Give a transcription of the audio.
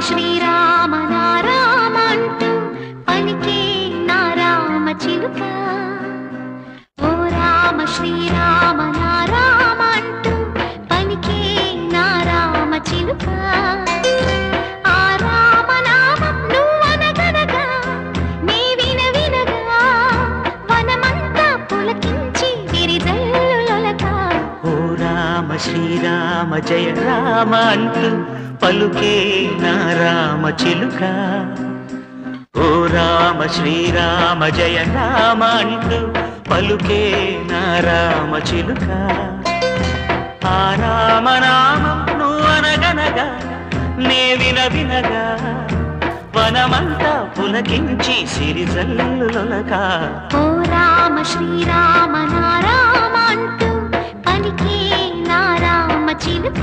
శ్రీరామ నారామ అంటూ పలికే నారామ చిలుక. ఓ రామ శ్రీరామ నారామ అంటూ పలికే నారామ చిలుక. ఆ రామనామం నువ్వనగనగా నీ వినగా వనమంతా పులకించి విరిజల్లులొలక. ఓ రామ శ్రీరామ జయ రామ అంటూ పలుకే నారామ చిలుక. ఓ రామ శ్రీరామ జయ రామ అంటూ పలుకే నారామ చిలుక. ఆ రామనామం నువ్వనగనగా నే వినగా వనమంతా పులకించి సిరిజల్లులొలక. ఓ రామ శ్రీరామ నారామ అంటూ పలికే నారామ చిలుక.